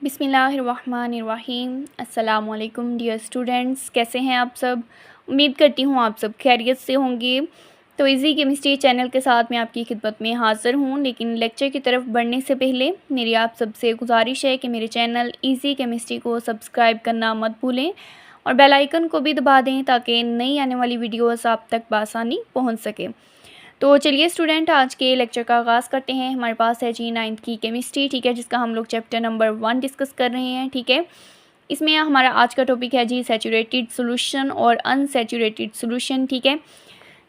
बिस्मिल्लाहिर्रहमानिर्रहीम। अस्सलाम वालेकुम डियर स्टूडेंट्स, कैसे हैं आप सब। उम्मीद करती हूँ आप सब खैरियत से होंगे। तो इजी केमिस्ट्री चैनल के साथ मैं आपकी खिदमत में हाज़िर हूँ। लेकिन लेक्चर की तरफ बढ़ने से पहले मेरी आप सबसे गुजारिश है कि मेरे चैनल इजी केमिस्ट्री को सब्सक्राइब करना मत भूलें और बेल आइकन को भी दबा दें ताकि नई आने वाली वीडियोस आप तक बआसानी पहुँच सके। तो चलिए स्टूडेंट, आज के लेक्चर का आगाज़ करते हैं। हमारे पास है जी 9th की केमिस्ट्री, ठीक है, जिसका हम लोग चैप्टर नंबर 1 डिस्कस कर रहे हैं। ठीक है, इसमें हमारा आज का टॉपिक है जी सैचुरेटेड सॉल्यूशन और अनसैचुरेटेड सॉल्यूशन। ठीक है,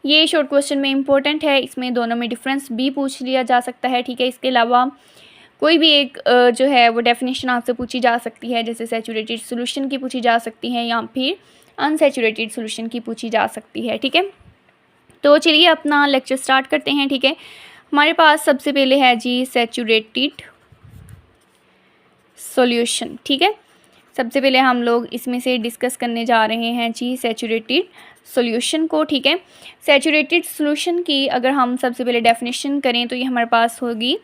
ये शॉर्ट क्वेश्चन में इंपॉर्टेंट है, इसमें दोनों में डिफरेंस भी पूछ लिया जा सकता है। ठीक है, इसके अलावा कोई भी एक जो है वो डेफिनेशन आपसे पूछी जा सकती है, जैसे सैचुरेटेड सॉल्यूशन की पूछी जा सकती है या फिर अनसैचुरेटेड सॉल्यूशन की पूछी जा सकती है। ठीक है, तो चलिए अपना लेक्चर स्टार्ट करते हैं। ठीक है, हमारे पास सबसे पहले है जी सैचुरेटेड सॉल्यूशन। ठीक है, सबसे पहले हम लोग इसमें से डिस्कस करने जा रहे हैं जी सैचुरेटेड सॉल्यूशन को। ठीक है, सैचुरेटेड सॉल्यूशन की अगर हम सबसे पहले डेफिनेशन करें तो ये हमारे पास होगी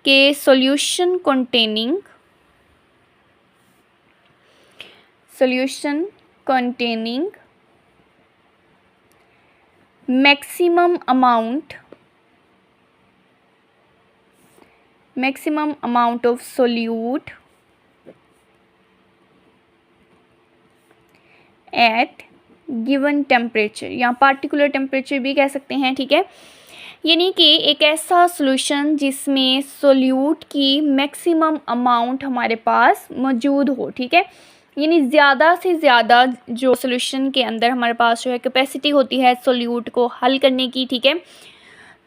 कि solution containing maximum amount of solute at given temperature या particular temperature भी कह सकते हैं। ठीक है, यानी कि एक ऐसा सॉल्यूशन जिसमें सोल्यूट की मैक्सिमम अमाउंट हमारे पास मौजूद हो। ठीक है, यानी ज़्यादा से ज़्यादा जो सॉल्यूशन के अंदर हमारे पास जो है कैपेसिटी होती है सोल्यूट को हल करने की। ठीक है,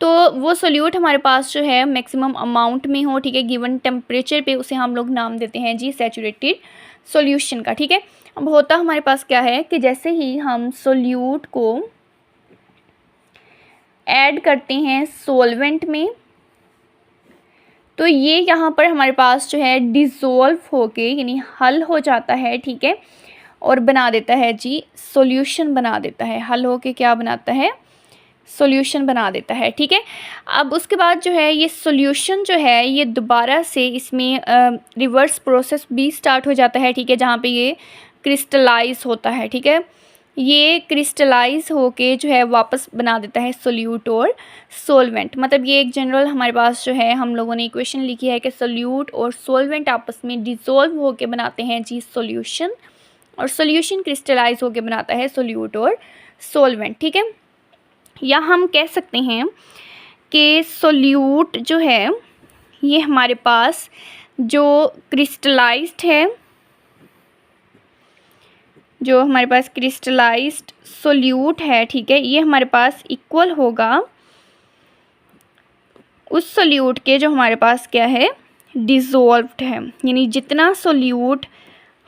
तो वो सोल्यूट हमारे पास जो है मैक्सिमम अमाउंट में हो। ठीक है, गिवन टेम्परेचर पे उसे हम लोग नाम देते हैं जी सैचुरेटेड सॉल्यूशन का। ठीक है, अब होता हमारे पास क्या है कि जैसे ही हम सोल्यूट को ऐड करते हैं सॉल्वेंट में तो ये यहाँ पर हमारे पास जो है डिज़ोल्व होके यानी हल हो जाता है। ठीक है, और बना देता है जी सॉल्यूशन बना देता है, हल होके क्या बनाता है, सॉल्यूशन बना देता है। ठीक है, अब उसके बाद जो है ये सॉल्यूशन जो है ये दोबारा से इसमें रिवर्स प्रोसेस भी स्टार्ट हो जाता है। ठीक है, जहाँ पे ये क्रिस्टलाइज होता है। ठीक है, ये क्रिस्टलाइज होके जो है वापस बना देता है सोल्यूट और सोलवेंट। मतलब ये एक जनरल हमारे पास जो है हम लोगों ने इक्वेशन लिखी है कि सोल्यूट और सोलवेंट आपस में डिज़ोल्व होके बनाते हैं जी सॉल्यूशन, और सॉल्यूशन क्रिस्टलाइज होके बनाता है सोल्यूट और सोलवेंट। ठीक है, या हम कह सकते हैं कि सोल्यूट जो है ये हमारे पास जो क्रिस्टलाइज्ड है, जो हमारे पास क्रिस्टलाइज्ड सोल्यूट है, ठीक है, ये हमारे पास इक्वल होगा उस सोल्यूट के जो हमारे पास क्या है, डिज़ोल्व्ड है। यानी जितना सोल्यूट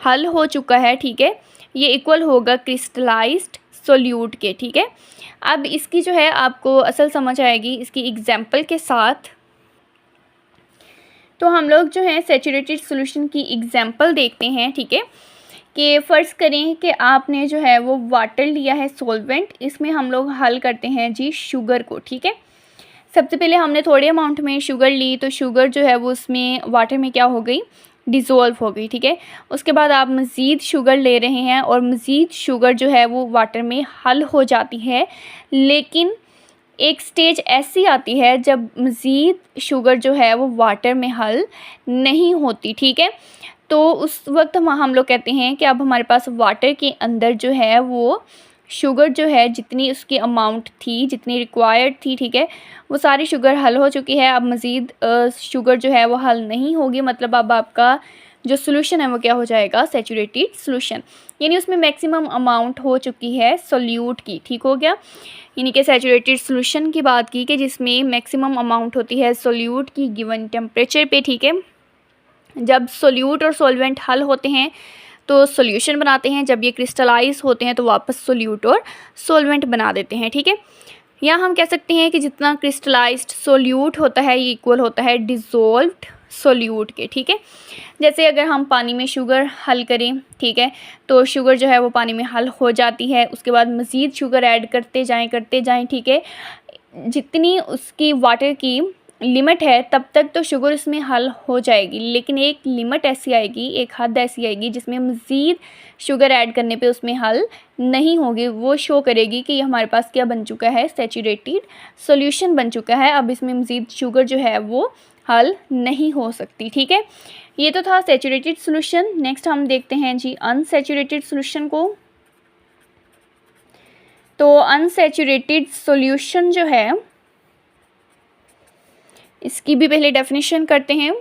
हल हो चुका है, ठीक है, ये इक्वल होगा क्रिस्टलाइज्ड सोल्यूट के। ठीक है, अब इसकी जो है आपको असल समझ आएगी इसकी एग्जाम्पल के साथ। तो हम लोग जो है सैचुरेटेड सॉल्यूशन की एग्जाम्पल देखते हैं। ठीक है, कि फ़र्ज़ करें कि आपने जो है वो वाटर लिया है सॉल्वेंट, इसमें हम लोग हल करते हैं जी शुगर को। ठीक है, सबसे पहले हमने थोड़े अमाउंट में शुगर ली तो शुगर जो है वो उसमें वाटर में क्या हो गई, डिज़ोल्व हो गई। ठीक है, उसके बाद आप मज़ीद शुगर ले रहे हैं और मज़ीद शुगर जो है वो वाटर में हल हो जाती है, लेकिन एक स्टेज ऐसी आती है जब मज़ीद शुगर जो है वो वाटर में हल नहीं होती। ठीक है, तो उस वक्त हम लोग कहते हैं कि अब हमारे पास वाटर के अंदर जो है वो शुगर जो है जितनी उसकी अमाउंट थी, जितनी रिक्वायर्ड थी, ठीक है, वो सारी शुगर हल हो चुकी है। अब मज़ीद शुगर जो है वो हल नहीं होगी, मतलब अब आपका जो सोल्यूशन है वो क्या हो जाएगा, सैचुरेटेड सोल्यूशन, यानी उसमें मैक्सिमम अमाउंट हो चुकी है सोल्यूट की। ठीक हो गया, यानी कि सैचुरेटेड सोल्यूशन की बात की कि जिसमें मैक्सिमम अमाउंट होती है सोल्यूट की गिवन टेम्परेचर पे। ठीक है, जब सोल्यूट और सॉल्वेंट हल होते हैं तो सॉल्यूशन बनाते हैं, जब ये क्रिस्टलाइज होते हैं तो वापस सोल्यूट और सॉल्वेंट बना देते हैं। ठीक है, या हम कह सकते हैं कि जितना क्रिस्टलाइज्ड सोल्यूट होता है ये इक्वल होता है डिज़ोल्व्ड सोल्यूट के। ठीक है, जैसे अगर हम पानी में शुगर हल करें, ठीक है, तो शुगर जो है वो पानी में हल हो जाती है, उसके बाद मज़ीद शुगर ऐड करते जाएं। ठीक है, जितनी उसकी वाटर की लिमिट है तब तक तो शुगर उसमें हल हो जाएगी, लेकिन एक लिमिट ऐसी आएगी, एक हद ऐसी आएगी जिसमें मज़ीद शुगर ऐड करने पे उसमें हल नहीं होगी। वो शो करेगी कि हमारे पास क्या बन चुका है, सैचुरेटेड सॉल्यूशन बन चुका है, अब इसमें मज़ीद शुगर जो है वो हल नहीं हो सकती। ठीक है, ये तो था सैचुरेटेड सॉल्यूशन। नेक्स्ट हम देखते हैं जी अनसैचुरेटेड सॉल्यूशन को। तो अनसैचुरेटेड सॉल्यूशन जो है इसकी भी पहले डेफिनेशन करते हैं।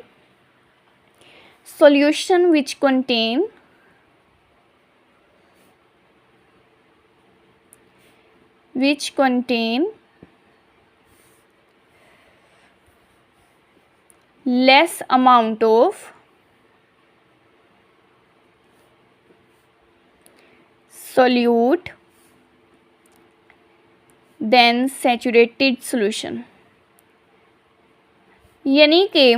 Solution which contain less amount of solute than saturated solution। यानी कि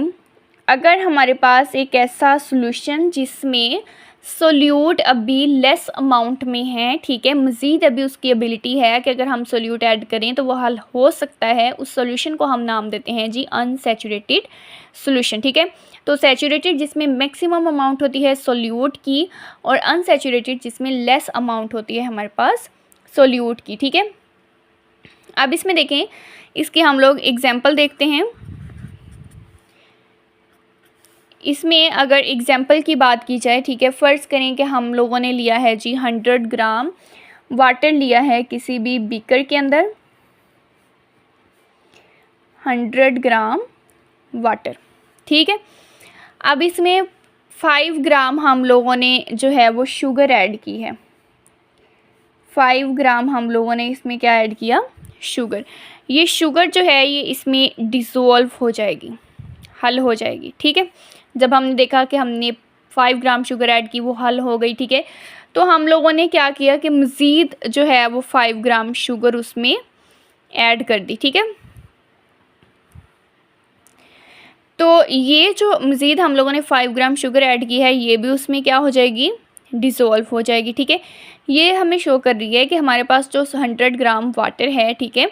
अगर हमारे पास एक ऐसा सॉल्यूशन जिसमें सोल्यूट अभी लेस अमाउंट में है, ठीक है, मज़ीद अभी उसकी एबिलिटी है कि अगर हम सोल्यूट ऐड करें तो वो हल हो सकता है, उस सॉल्यूशन को हम नाम देते हैं जी अनसैचुरेटेड सॉल्यूशन। ठीक है, तो सैचुरेटेड जिसमें मैक्सिमम अमाउंट होती है सोल्यूट की, और अनसैचुरेटेड जिसमें लेस अमाउंट होती है हमारे पास सोल्यूट की। ठीक है, अब इसमें देखें, इसके हम लोग एग्जाम्पल देखते हैं। इसमें अगर एग्जाम्पल की बात की जाए, ठीक है, फ़र्ज़ करें कि हम लोगों ने लिया है जी 100 ग्राम वाटर लिया है किसी भी बीकर के अंदर, 100 ग्राम वाटर। ठीक है, अब इसमें 5 ग्राम हम लोगों ने जो है वो शुगर ऐड की है। 5 ग्राम हम लोगों ने इसमें क्या ऐड किया, शुगर। ये शुगर जो है ये इसमें डिज़ोल्व हो जाएगी, हल हो जाएगी। ठीक है, जब हमने देखा कि हमने 5 ग्राम शुगर ऐड की, वो हल हो गई। ठीक है, तो हम लोगों ने क्या किया कि मज़ीद जो है वो 5 ग्राम शुगर उसमें ऐड कर दी। ठीक है, तो ये जो मज़ीद हम लोगों ने 5 ग्राम शुगर ऐड की है, ये भी उसमें क्या हो जाएगी, डिज़ोल्व हो जाएगी। ठीक है, ये हमें शो कर रही है कि हमारे पास जो 100 ग्राम वाटर है, ठीक है,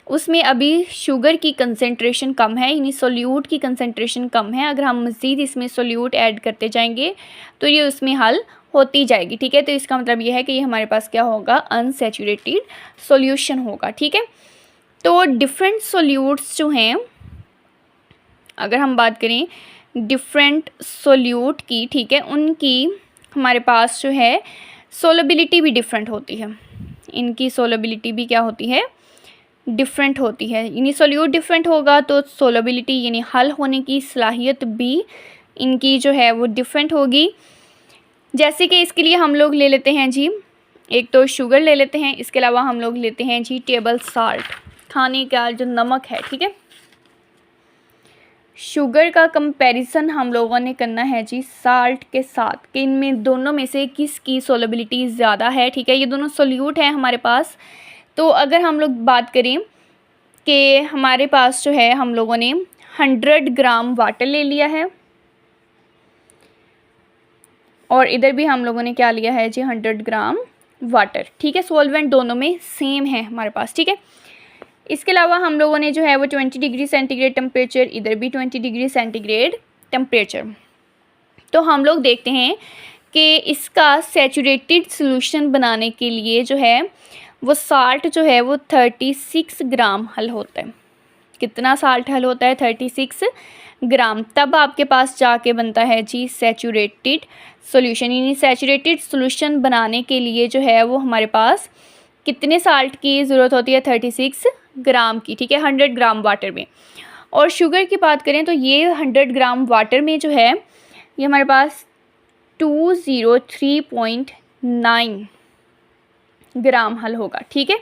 उसमें अभी शुगर की कंसंट्रेशन कम है, यानी सोल्यूट की कंसंट्रेशन कम है। अगर हम मज़ीद इसमें सोल्यूट ऐड करते जाएंगे तो ये उसमें हल होती जाएगी। ठीक है, तो इसका मतलब ये है कि ये हमारे पास क्या होगा, अनसैचुरेटेड सॉल्यूशन होगा। ठीक है, तो डिफरेंट सोल्यूट्स जो हैं, अगर हम बात करें डिफरेंट सोल्यूट की, ठीक है, उनकी हमारे पास जो है सोलेबिलिटी भी डिफरेंट होती है। इनकी सोलेबिलिटी भी क्या होती है, डिफरेंट होती है। यानी सोल्यूट डिफरेंट होगा तो सोलेबिलिटी यानी हल होने की सलाहियत भी इनकी जो है वो डिफरेंट होगी। जैसे कि इसके लिए हम लोग ले लेते हैं जी, एक तो शुगर ले लेते हैं, इसके अलावा हम लोग लेते हैं जी टेबल साल्ट, खाने का जो नमक है। ठीक है, शुगर का कंपैरिजन हम लोगों ने करना है जी साल्ट के साथ कि इनमें दोनों में से किसकी सोलेबिलिटी ज़्यादा है। ठीक है, ये दोनों सोल्यूट हैं हमारे पास। तो अगर हम लोग बात करें कि हमारे पास जो है, हम लोगों ने 100 ग्राम वाटर ले लिया है, और इधर भी हम लोगों ने क्या लिया है जी 100 ग्राम वाटर। ठीक है, सॉल्वेंट दोनों में सेम है हमारे पास। ठीक है, इसके अलावा हम लोगों ने जो है वो 20 डिग्री सेंटीग्रेड टेम्परेचर, इधर भी 20 डिग्री सेंटीग्रेड टेम्परेचर। तो हम लोग देखते हैं कि इसका सैचुरेटेड सॉल्यूशन बनाने के लिए जो है वो साल्ट जो है वो 36 ग्राम हल होता है। कितना साल्ट हल होता है, 36 ग्राम। तब आपके पास जाके बनता है जी सैचुरेटेड सॉल्यूशन। यानी सैचुरेटेड सॉल्यूशन बनाने के लिए जो है वो हमारे पास कितने साल्ट की ज़रूरत होती है, 36 ग्राम की। ठीक है, 100 ग्राम वाटर में। और शुगर की बात करें तो ये 100 ग्राम वाटर में जो है ये हमारे पास 203.9 ग्राम हल होगा। ठीक है,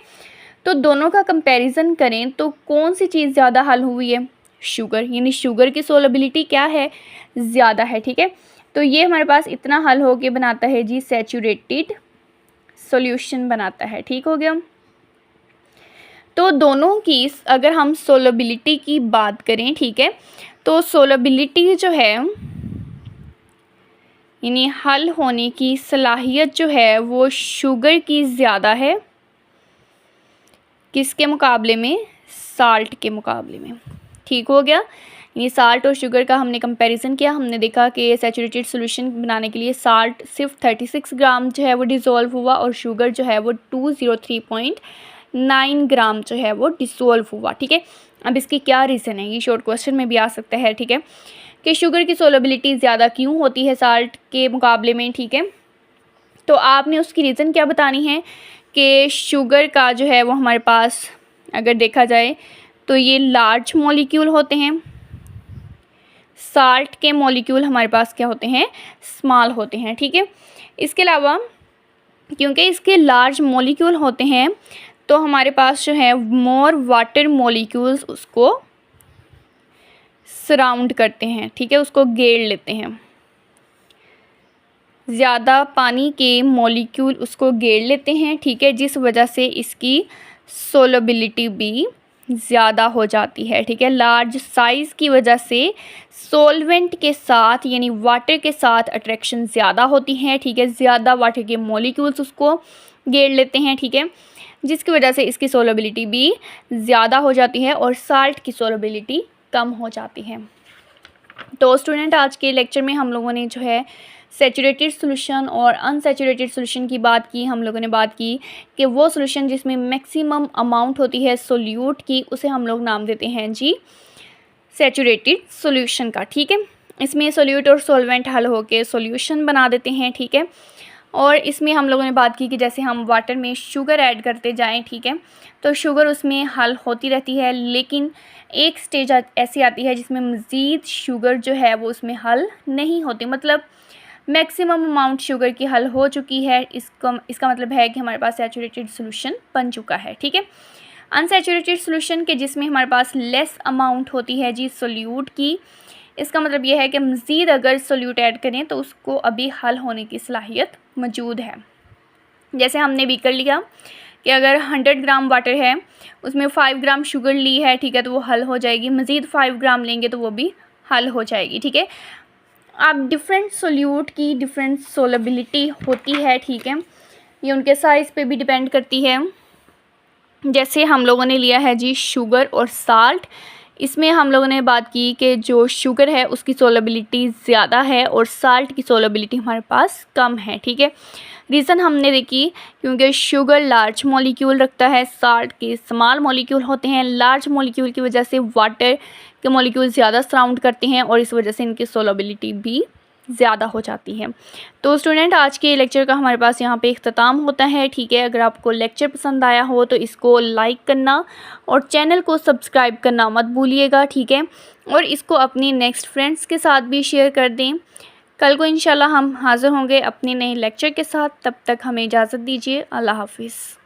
तो दोनों का कंपैरिजन करें तो कौन सी चीज़ ज़्यादा हल हुई है, शुगर, यानी शुगर की सोलेबिलिटी क्या है, ज़्यादा है। ठीक है, तो ये हमारे पास इतना हल हो के बनाता है जी सैचुरेटेड सॉल्यूशन बनाता है। ठीक हो गया, तो दोनों की अगर हम सोलेबिलिटी की बात करें, ठीक है, तो सोलेबिलिटी जो है यानी हल होने की सलाहियत जो है वो शुगर की ज़्यादा है, किसके मुकाबले में, साल्ट के मुकाबले में। ठीक हो गया। ये साल्ट और शुगर का हमने कंपैरिजन किया, हमने देखा कि सैचुरेटेड सॉल्यूशन बनाने के लिए साल्ट सिर्फ 36 ग्राम जो है वो डिज़ोल्व हुआ और शुगर जो है वो 203.9 ग्राम जो है वो डिसॉल्व हुआ। ठीक है, अब इसकी क्या रीज़न है, ये शॉर्ट क्वेश्चन में भी आ सकता है। ठीक है, कि शुगर की सोलेबिलिटी ज़्यादा क्यों होती है साल्ट के मुकाबले में। ठीक है, तो आपने उसकी रीज़न क्या बतानी है कि शुगर का जो है वो हमारे पास अगर देखा जाए तो ये लार्ज मॉलिक्यूल होते हैं, साल्ट के मॉलिक्यूल हमारे पास क्या होते हैं, स्मॉल होते हैं। ठीक है, इसके अलावा क्योंकि इसके लार्ज मॉलिक्यूल होते हैं तो हमारे पास जो है मोर वाटर मॉलिक्यूल्स उसको सराउंड करते हैं। ठीक है, उसको घेर लेते हैं, ज़्यादा पानी के मॉलिक्यूल उसको घेर लेते हैं। ठीक है, जिस वजह से इसकी सोलेबिलिटी भी ज़्यादा हो जाती है। ठीक है, लार्ज साइज़ की वजह से सॉल्वेंट के साथ यानी वाटर के साथ अट्रैक्शन ज़्यादा होती है। ठीक है, ज़्यादा वाटर के मॉलिक्यूल्स उसको घेर लेते हैं। ठीक है, जिसकी वजह से इसकी सोलेबिलिटी भी ज़्यादा हो जाती है और साल्ट की सोलेबिलिटी कम हो जाती है। तो स्टूडेंट, आज के लेक्चर में हम लोगों ने जो है सैचुरेटेड सॉल्यूशन और अनसैचुरेटेड सॉल्यूशन की बात की। हम लोगों ने बात की कि वो सॉल्यूशन जिसमें मैक्सिमम अमाउंट होती है सोल्यूट की, उसे हम लोग नाम देते हैं जी सैचुरेटेड सॉल्यूशन का। ठीक है, इसमें सोल्यूट और सॉल्वेंट हल होकर सॉल्यूशन बना देते हैं। ठीक है, और इसमें हम लोगों ने बात की कि जैसे हम वाटर में शुगर ऐड करते जाएं, ठीक है, तो शुगर उसमें हल होती रहती है, लेकिन एक स्टेज ऐसी आती है जिसमें मज़ीद शुगर जो है वो उसमें हल नहीं होती, मतलब मैक्सिमम अमाउंट शुगर की हल हो चुकी है। इसका मतलब है कि हमारे पास सैचुरेटेड सॉल्यूशन बन चुका है। ठीक है, अनसैचुरेटेड सॉल्यूशन के जिसमें हमारे पास लेस अमाउंट होती है जी सोल्यूट की, इसका मतलब यह है कि मज़ीद अगर सोल्यूट ऐड करें तो उसको अभी हल होने की सलाहियत मौजूद है। जैसे हमने भी कर लिया कि अगर 100 ग्राम वाटर है उसमें 5 ग्राम शुगर ली है, ठीक है, तो वो हल हो जाएगी, मज़ीद 5 ग्राम लेंगे तो वो भी हल हो जाएगी। ठीक है, अब डिफरेंट सोल्यूट की डिफरेंट सोलेबिलिटी होती है। ठीक है, ये उनके साइज़ पे भी डिपेंड करती है। जैसे हम लोगों ने लिया है जी शुगर और साल्ट, इसमें हम लोगों ने बात की कि जो शुगर है उसकी सोलेबिलिटी ज़्यादा है और साल्ट की सोलेबिलिटी हमारे पास कम है। ठीक है, रीज़न हमने देखी क्योंकि शुगर लार्ज मॉलिक्यूल रखता है, साल्ट के स्मॉल मॉलिक्यूल होते हैं। लार्ज मॉलिक्यूल की वजह से वाटर के मॉलिक्यूल ज़्यादा सराउंड करते हैं और इस वजह से इनकी सोलेबिलिटी भी ज़्यादा हो जाती है। तो स्टूडेंट, आज के लेक्चर का हमारे पास यहाँ पे इख्तिताम होता है। ठीक है, अगर आपको लेक्चर पसंद आया हो तो इसको लाइक करना और चैनल को सब्सक्राइब करना मत भूलिएगा। ठीक है, और इसको अपनी नेक्स्ट फ्रेंड्स के साथ भी शेयर कर दें। कल को इंशाल्लाह हम हाज़िर होंगे अपने नए लेक्चर के साथ, तब तक हमें इजाज़त दीजिए। अल्लाह हाफिज़।